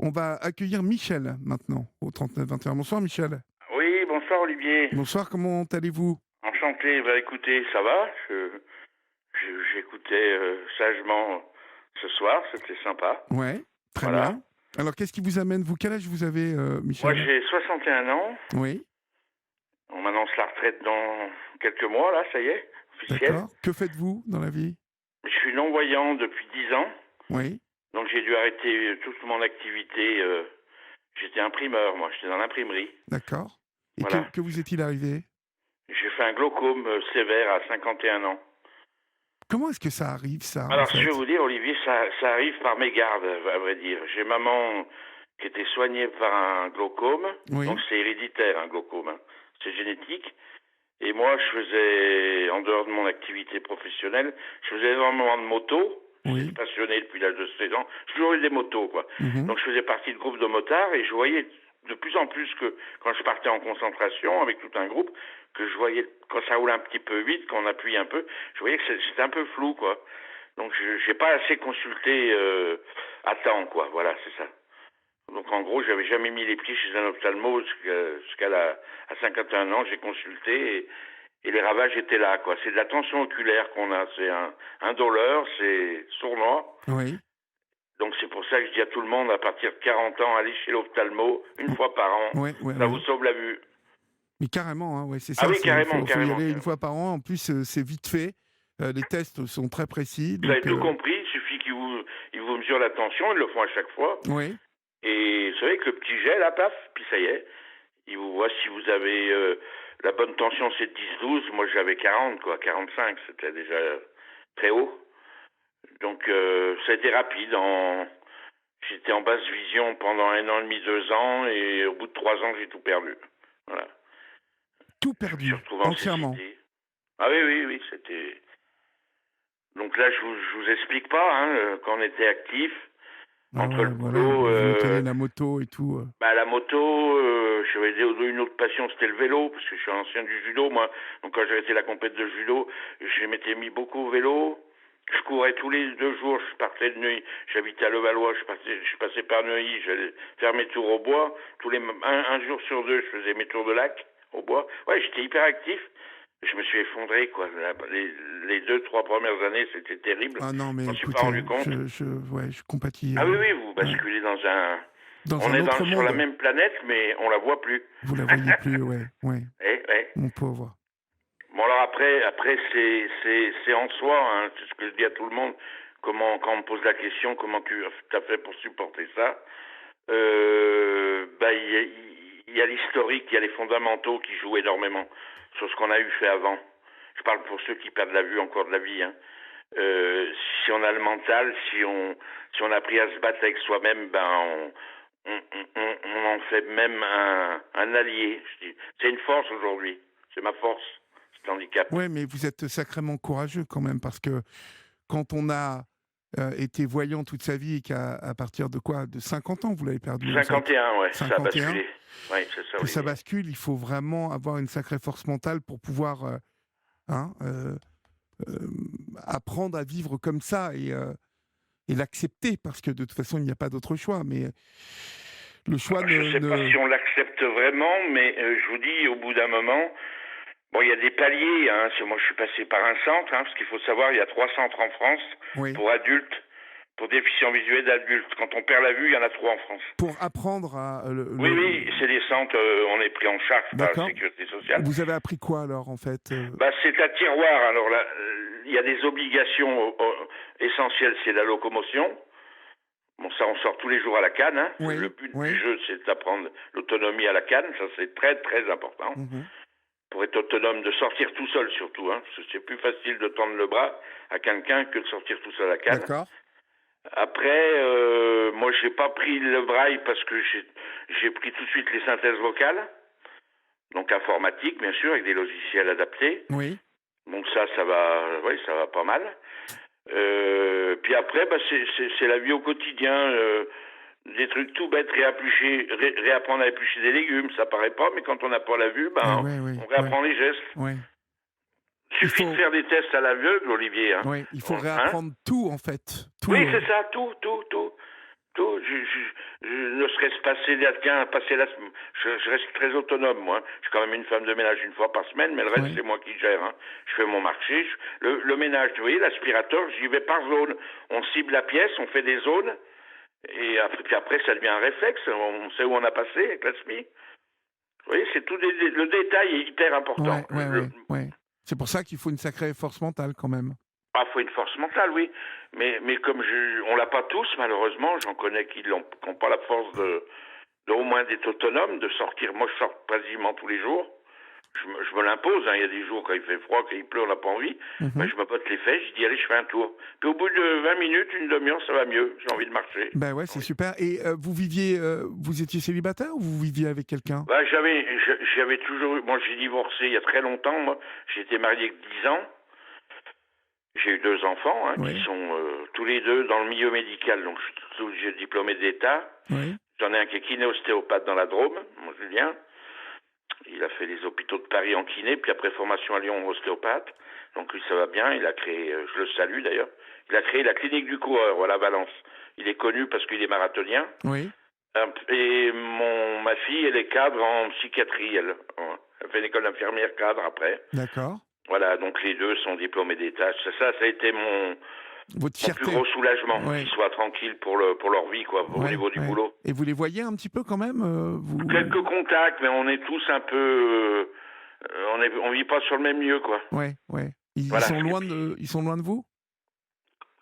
On va accueillir Michel maintenant au 39 21. Bonsoir Michel. Oui, bonsoir Olivier. Bonsoir, comment allez-vous? Enchanté. Bah écoutez, ça va. J'écoutais sagement ce soir, c'était sympa. Ouais, très Voilà. bien. Alors qu'est-ce qui vous amène, vous? Quel âge vous avez, Moi Michel? j'ai 61 ans. Oui, On m'annonce la retraite dans quelques mois, là, ça y est, officiel. d'accord. Que faites-vous dans la vie? Je suis non-voyant depuis 10 ans, Oui, donc j'ai dû arrêter toute mon activité. J'étais imprimeur, moi, j'étais dans l'imprimerie. d'accord. Et que, Voilà. que vous est-il arrivé? J'ai fait un glaucome sévère à 51 ans. Comment est-ce que ça arrive, ça, en Alors, je vais fait? vous dire, Olivier, ça arrive par mégarde, à vrai dire. J'ai maman qui était soignée par un glaucome, donc Oui, c'est héréditaire, un glaucome, hein. C'est génétique. Et moi, je faisais, en dehors de mon activité professionnelle, je faisais énormément de motos. J'étais oui, passionné depuis l'âge de 16 ans. J'ai toujours eu des motos, quoi. mhm, Donc, je faisais partie de groupe de motards et je voyais de plus en plus que quand je partais en concentration avec tout un groupe, que je voyais, quand ça roule un petit peu vite, quand on appuie un peu, je voyais que c'était un peu flou, quoi. Donc, je n'ai pas assez consulté à temps, quoi. Voilà, c'est ça. Donc, en gros, j'avais jamais mis les pieds chez un ophtalmo à 51 ans, j'ai consulté et les ravages étaient là, quoi. C'est de la tension oculaire qu'on a, c'est un douleur, c'est sournois. oui, Donc c'est pour ça que je dis à tout le monde, à partir de 40 ans, allez chez l'ophtalmo une oui, fois par an, oui, oui, ça vous oui. sauve la vue. Mais carrément, hein, ouais, c'est Ah ça, oui, carrément, faut y carrément, aller une carrément. fois par an. En plus, c'est vite fait. Les tests sont très précis, Vous avez donc tout compris, il suffit ils vous mesurent la tension, ils le font à chaque fois. oui, Et vous savez, avec le petit jet, là, paf, puis ça y est, ils vous voient si vous avez la bonne tension, c'est 10-12, moi j'avais 40, quoi, 45, c'était déjà très haut. Donc ça a été rapide. J'étais en basse vision pendant 1 an et demi, 2 ans, et au bout de 3 ans, j'ai tout perdu. Voilà. tout Je me suis perdu, retrouvé en entièrement. cécité. Ah oui, oui, oui, c'était. Donc là, je vous explique pas, hein, quand on était actif, Ah entre ouais, le voilà, boulot, vous tenez la moto et tout. la moto, j'avais une autre passion, c'était le vélo, parce que je suis ancien du judo, moi. Donc quand j'ai été la compète de judo, je m'étais mis beaucoup au vélo. Je courais tous les 2 jours, je partais de Neuilly, j'habitais à Levallois, je passais par Neuilly, j'allais faire mes tours au bois. Un jour sur deux, je faisais mes tours de lac au bois. Ouais, j'étais hyper actif. Je me suis effondré, quoi. Les 2, 3 premières années, c'était terrible. Ah non, Je mais m'en suis pas écoutez, rendu compte. ouais, je compatis. Ah oui, oui, vous Ouais. basculez dans un. Dans On un est autre sur la monde, même planète, mais on la voit plus. vous la voyez plus, ouais, ouais, Eh. mon pauvre. Bon alors après c'est en soi, hein, c'est ce que je dis à tout le monde. Comment quand on me pose la question, comment tu as fait pour supporter ça? Il y a l'historique, il y a les fondamentaux qui jouent énormément sur ce qu'on a eu fait avant. Je parle pour ceux qui perdent la vue encore de la vie, hein. Si on a le mental, si on a appris à se battre avec soi-même, on en fait même un allié. Je dis, c'est une force aujourd'hui. C'est ma force, cet handicap. Ouais, mais vous êtes sacrément courageux quand même, parce que quand on a été voyant toute sa vie et qu'à à partir de quoi? De 50 ans, vous l'avez perdu en fait. 51, ouais, ça a 51, basculé. Oui, c'est ça, que ça Olivier. bascule, il faut vraiment avoir une sacrée force mentale pour pouvoir hein, euh, apprendre à vivre comme ça et l'accepter, parce que de toute façon, il n'y a pas d'autre choix. Mais le choix Je ne sais pas ne... si on l'accepte vraiment, mais je vous dis, au bout d'un moment, bon, il y a des paliers, hein. Moi, je suis passé par un centre, hein, parce qu'il faut savoir, il y a 3 centres en France Oui. pour adultes, pour déficients visuels d'adultes. Quand on perd la vue, il y en a 3 en France. Pour apprendre à... Oui, oui, c'est des centres, on est pris en charge par la D'accord. sécurité sociale. Vous avez appris quoi alors, en fait C'est un tiroir. Alors là, il y a des obligations essentielles, c'est la locomotion. Bon, ça, on sort tous les jours à la canne, hein. Le Oui, but du oui. jeu, c'est d'apprendre l'autonomie à la canne. Ça, c'est très, très important. Mhm. Pour être autonome, de sortir tout seul surtout, hein. Parce que c'est plus facile de tendre le bras à quelqu'un que de sortir tout seul à la canne. D'accord. Après, moi, j'ai pas pris le braille parce que j'ai pris tout de suite les synthèses vocales. Donc informatique, bien sûr, avec des logiciels adaptés. Oui. Donc ça va pas mal. Puis après, c'est la vie au quotidien. Des trucs tout bêtes, réapprendre à éplucher des légumes, ça paraît pas, mais quand on n'a pas la vue, Ah ouais, oui, on oui, réapprend les gestes. oui. Il Suffit de faut, faire des tests à l'aveugle, Olivier, hein. oui, il faut Hein? réapprendre tout, en fait. Tout. Oui, c'est ça, tout. Tout. serait se passer, tiens, je reste très autonome, moi. Je suis quand même une femme de ménage une fois par semaine, mais le reste, Oui. c'est moi qui gère. Hein. Je fais mon marché. Le ménage, vous voyez, l'aspirateur, j'y vais par zone. On cible la pièce, on fait des zones, et puis après, ça devient un réflexe. On sait où on a passé avec la SMI. Vous voyez, c'est le détail est hyper important. Ouais. C'est pour ça qu'il faut une sacrée force mentale quand même. Ah, faut une force mentale, oui. Mais comme on l'a pas tous, malheureusement, j'en connais qui n'ont pas la force de au moins d'être autonome, de sortir. Moi, je sors quasiment tous les jours. Je me l'impose. Hein. Il y a des jours quand il fait froid, quand il pleut, on n'a pas envie. Ben, je me botte les fesses, je dis allez, je fais un tour. Puis au bout de 20 minutes, une demi-heure, ça va mieux. J'ai envie de marcher. Ben ouais, c'est super. Et vous étiez célibataire ou vous viviez avec quelqu'un? Ben, j'avais toujours eu. Moi, j'ai divorcé il y a très longtemps. Moi, j'ai été marié avec 10 ans. J'ai eu 2 enfants hein, qui sont tous les deux dans le milieu médical. Donc, je suis diplômé d'État. Oui. J'en ai un qui est kiné-ostéopathe dans la Drôme, mon Julien. Il a fait les hôpitaux de Paris en kiné, puis après formation à Lyon ostéopathe. Donc lui, ça va bien. Il a créé, je le salue d'ailleurs, il a créé la clinique du coureur, voilà, Valence. Il est connu parce qu'il est marathonien. Oui. Et ma fille, elle est cadre en psychiatrie, elle fait une école d'infirmière cadre après. D'accord. Voilà, donc les deux sont diplômés d'État. Ça a été mon plus gros soulagement, qu'ils soient tranquilles pour leur vie, quoi, au niveau du boulot. Et vous les voyez un petit peu quand même Quelques contacts, mais on est tous un peu... on vit pas sur le même lieu, quoi. Ouais. Ils sont loin de vous?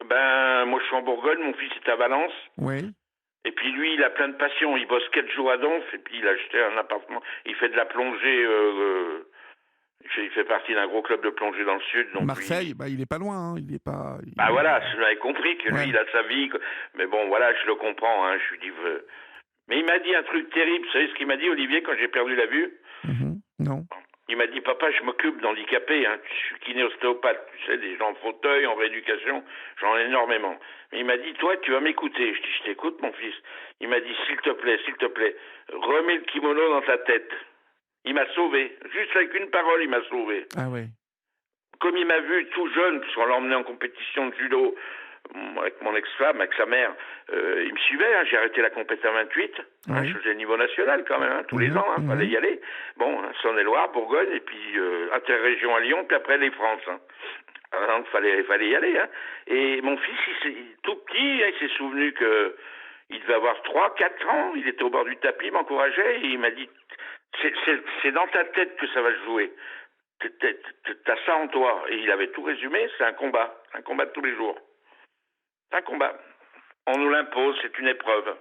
Ben, moi je suis en Bourgogne, mon fils est à Valence. Oui. Et puis lui, il a plein de passions. Il bosse 4 jours à Donf, et puis il a acheté un appartement. Il fait de la plongée... il fait partie d'un gros club de plongée dans le sud. Donc Marseille, il est pas loin. Hein. Voilà, je l'avais compris que lui, il a sa vie. Mais bon, voilà, je le comprends. Hein. Je lui dis... Mais il m'a dit un truc terrible. Vous savez ce qu'il m'a dit, Olivier, quand j'ai perdu la vue? Non. Il m'a dit, papa, je m'occupe d'handicapés. Hein. Je suis kiné-ostéopathe. Tu sais, des gens en fauteuil, en rééducation. J'en ai énormément. Mais il m'a dit, toi, tu vas m'écouter. Je dis, je t'écoute, mon fils. Il m'a dit, s'il te plaît, remets le kimono dans ta tête. Il m'a sauvé. Juste avec une parole, il m'a sauvé. Ah ouais. Comme il m'a vu tout jeune, parce qu'on l'a emmené en compétition de judo avec mon ex-femme, avec sa mère, il me suivait. Hein, j'ai arrêté la compétition à 28. Hein, je faisais le niveau national quand même, hein, tous les ans. Hein, fallait y aller. Bon, Saône-et-Loire, Bourgogne, et puis interrégion à Lyon, puis après les France. Hein. Alors, fallait y aller. Hein. Et mon fils, tout petit, hein, il s'est souvenu que il devait avoir 3-4 ans. Il était au bord du tapis, il m'encourageait, et il m'a dit, c'est dans ta tête que ça va se jouer. T'as ça en toi. Et il avait tout résumé, c'est un combat de tous les jours. C'est un combat. On nous l'impose, c'est une épreuve.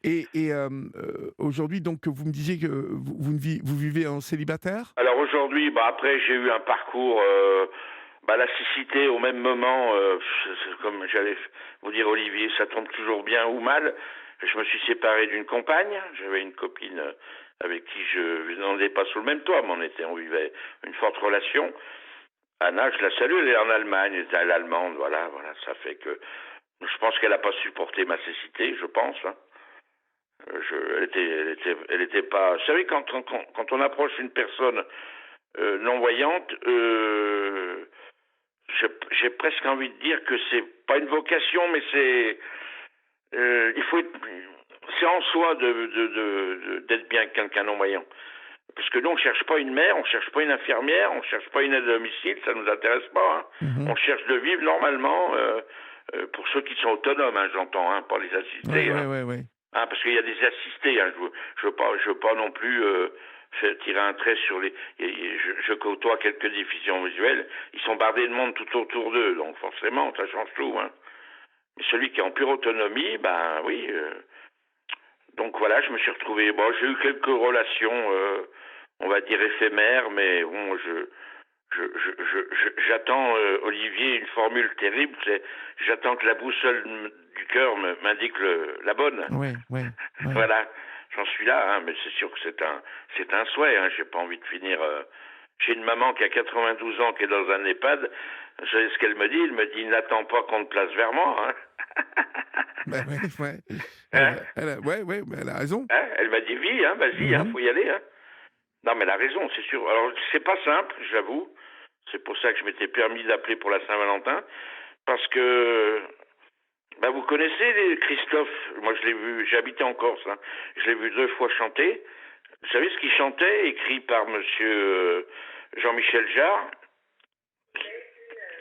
Et aujourd'hui, donc, vous me disiez que vous vivez en célibataire? Alors aujourd'hui, après, j'ai eu un parcours... la cécité, au même moment, comme j'allais vous dire, Olivier, ça tombe toujours bien ou mal. Je me suis séparé d'une compagne. J'avais une copine avec qui je n'étais pas sous le même toit, mais on vivait une forte relation. Anna, je la salue, elle est en Allemagne, elle est allemande, voilà, ça fait que... Je pense qu'elle n'a pas supporté ma cécité, je pense. Hein. Elle était pas... Vous savez, quand on approche une personne non-voyante, j'ai presque envie de dire que c'est pas une vocation, mais c'est... c'est en soi d'être bien avec quelqu'un non-voyant. Parce que nous, on cherche pas une mère, on cherche pas une infirmière, on cherche pas une aide à domicile, ça nous intéresse pas. Hein. On cherche de vivre normalement pour ceux qui sont autonomes, hein, j'entends, hein, pas les assistés. Oui. Hein, parce qu'il y a des assistés. Hein, je veux pas non plus tirer un trait sur les. Je côtoie quelques déficients visuels. Ils sont bardés de monde tout autour d'eux, donc forcément, ça change tout. Hein. Mais celui qui est en pure autonomie, oui. Donc voilà, je me suis retrouvé. Bon, j'ai eu quelques relations, on va dire éphémères, mais bon, j'attends, Olivier, une formule terrible, c'est j'attends que la boussole du cœur m'indique la bonne. Oui. Voilà, j'en suis là, hein, mais c'est sûr que c'est un souhait. Hein, j'ai pas envie de finir. J'ai une maman qui a 92 ans qui est dans un EHPAD. Vous savez ce qu'elle me dit? Elle me dit n'attends pas qu'on te place vers moi. Hein. Ouais. Elle a raison. Hein, elle m'a dit vis, hein, vas-y, hein, faut y aller. Hein. Non, mais elle a raison, c'est sûr. Alors, c'est pas simple, j'avoue. C'est pour ça que je m'étais permis d'appeler pour la Saint-Valentin. Parce que Bah, vous connaissez Christophe? Moi, je l'ai vu, j'ai habité en Corse, hein. Je l'ai vu 2 fois chanter. Vous savez ce qu'il chantait, écrit par monsieur Jean-Michel Jarre?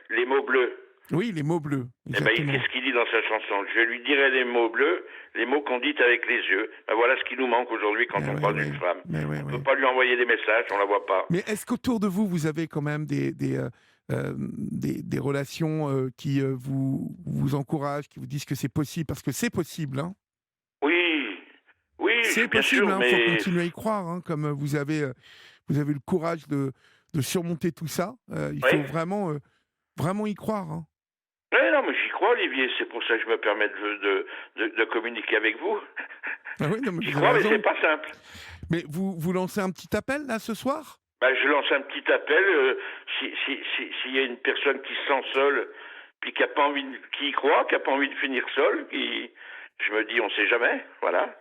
Les mots bleus. Oui, les mots bleus, Eh ben, exactement. qu'est-ce qu'il dit dans sa chanson? Je lui dirai les mots bleus, les mots qu'on dit avec les yeux. Ben, voilà ce qui nous manque aujourd'hui quand on parle d'une femme. On ne peut pas lui envoyer des messages, on la voit pas. Mais est-ce qu'autour de vous, vous avez quand même des relations qui vous encouragent, qui vous disent que c'est possible? Parce que c'est possible, hein. Oui, oui, C'est bien possible, sûr, hein, mais... faut continuer à y croire, hein, comme vous avez le courage de surmonter tout ça. Il faut vraiment y croire, hein. Ouais, non, mais j'y crois, Olivier. C'est pour ça que je me permets de communiquer avec vous. Ah oui, non, mais J'y vous crois, avez mais raison. c'est pas simple. Mais vous lancez un petit appel, là, ce soir? Ben, je lance un petit appel. S'il y a une personne qui se sent seule, puis qui a pas envie, qui y croit, qui a pas envie de finir seule, je me dis, on sait jamais, voilà.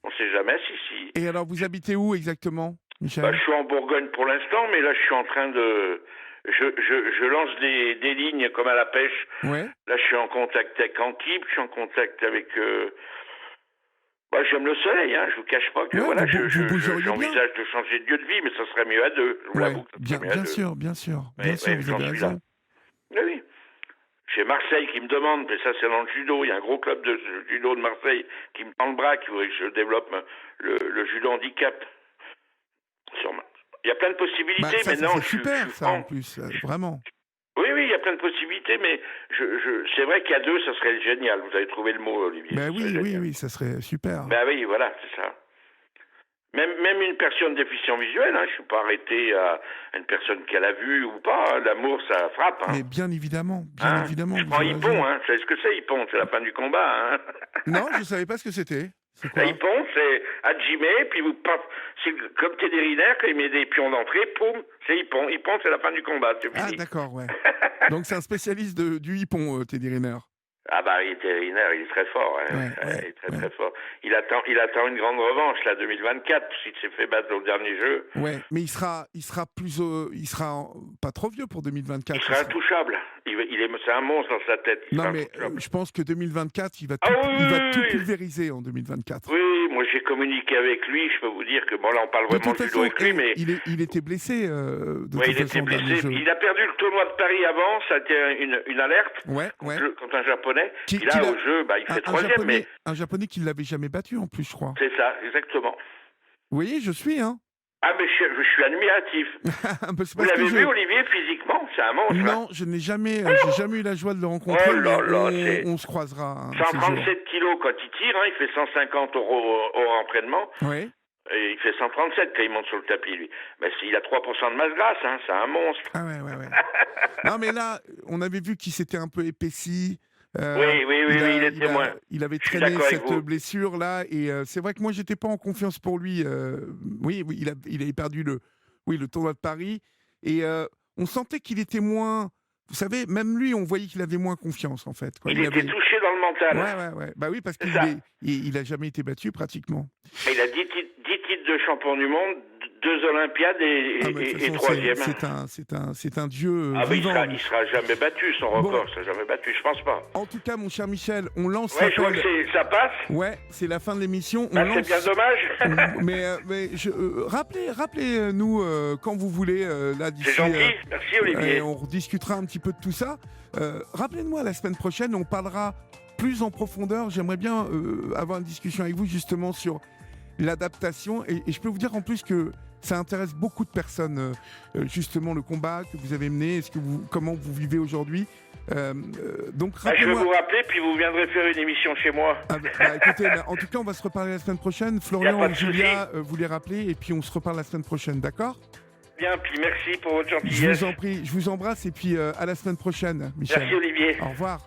On sait jamais si. Et alors, vous habitez où exactement, Michel? Ben, je suis en Bourgogne pour l'instant, mais là, je suis en train de... Je lance des lignes comme à la pêche. Ouais. Là, je suis en contact avec Antibes, je suis en contact avec... j'aime le soleil, hein, je vous cache pas que Ouais, voilà, j'envisage de changer de lieu de vie, mais ça serait mieux à deux. Je vous l'avoue que ça serait mieux à bien deux. sûr, bien sûr, Ouais, vous avez j'en suis là. raison. Oui. J'ai Marseille qui me demande, mais ça c'est dans le judo, il y a un gros club de judo de Marseille qui me tend le bras, qui voudrait que je développe le judo handicap. Il y a plein de possibilités, Ça, mais non, c'est super, je ça, en plus, vraiment. Oui, il y a plein de possibilités, mais c'est vrai qu'à deux, ça serait génial. Vous avez trouvé le mot, Olivier. Oui, ça serait super. Ben oui, voilà, c'est ça. Même une personne déficient visuelle, hein, je suis pas arrêté à une personne qui a la vue ou pas. Hein, l'amour, ça frappe. Hein. Mais bien évidemment, évidemment. Je prends Hippon, hein. Vous savez ce que c'est, Hippon? C'est la fin du combat. Hein. Non, je savais pas ce que c'était. C'est quoi? Hippon, c'est Hajime, puis c'est comme Teddy Riner, quand il met des pions d'entrée, poum, c'est Hippon. Hippon, c'est la fin du combat, c'est fini. Ah, d'accord, ouais. Donc c'est un spécialiste du hippon, Teddy Riner. Ah bah, Teddy Riner, il est très fort. Hein. Il est très fort. Il attend une grande revanche, là, 2024, s'il s'est fait battre au dernier jeu. Ouais, mais il sera pas trop vieux pour 2024. Il sera intouchable. C'est un monstre dans sa tête. Non, mais je pense que 2024, il va tout pulvériser en 2024. Oui, moi j'ai communiqué avec lui. Je peux vous dire que bon, là on parle vraiment de judo avec lui, mais il était blessé. Il était blessé. Il a perdu le tournoi de Paris avant. Ça a été une alerte. Ouais. Contre un japonais. Là au jeu, il fait troisième. Mais un japonais qui ne l'avait jamais battu en plus, je crois. C'est ça, exactement. Vous voyez, je suis, hein. Ah, mais je suis admiratif. Vous l'avez vu, Olivier, physiquement? C'est un monstre. Non, je n'ai jamais eu la joie de le rencontrer. On se croisera. 137 kilos quand il tire, hein, il fait 150 au entraînement. Oui. Et il fait 137 quand il monte sur le tapis, lui. Mais il a 3% de masse grasse, hein, c'est un monstre. Ah ouais. Non, mais là, on avait vu qu'il s'était un peu épaissi. Oui, il était moins. Il avait traîné cette blessure-là, et c'est vrai que moi, j'étais pas en confiance pour lui. Oui, il avait perdu le tournoi de Paris, et on sentait qu'il était moins. Vous savez, même lui, on voyait qu'il avait moins confiance, en fait. Il était touché dans le mental. Ouais. Bah oui, parce qu'il a jamais été battu, pratiquement. Il a 10 titres de champion du monde, 2 Olympiades et 3e. C'est un dieu vivant. Il lui. sera jamais battu, son record. Il sera jamais battu, je pense pas. En tout cas, mon cher Michel, on lance je vois que ça passe. Ouais, c'est la fin de l'émission. C'est bien dommage. mais rappelez-nous quand vous voulez là d'ici. C'est gentil, merci Olivier. On rediscutera un petit peu de tout ça. Rappelez-moi la semaine prochaine, on parlera plus en profondeur. J'aimerais bien avoir une discussion avec vous justement sur l'adaptation, et je peux vous dire en plus que ça intéresse beaucoup de personnes, justement le combat que vous avez mené, comment vous vivez aujourd'hui. Donc je vais vous rappeler, puis vous viendrez faire une émission chez moi. Écoutez, en tout cas, on va se reparler la semaine prochaine. Florian et Julia, vous les rappelez, et puis on se reparle la semaine prochaine, d'accord? Bien, puis merci pour votre gentillesse. Je vous en prie, je vous embrasse, et puis à la semaine prochaine, Michel. Merci Olivier. Au revoir.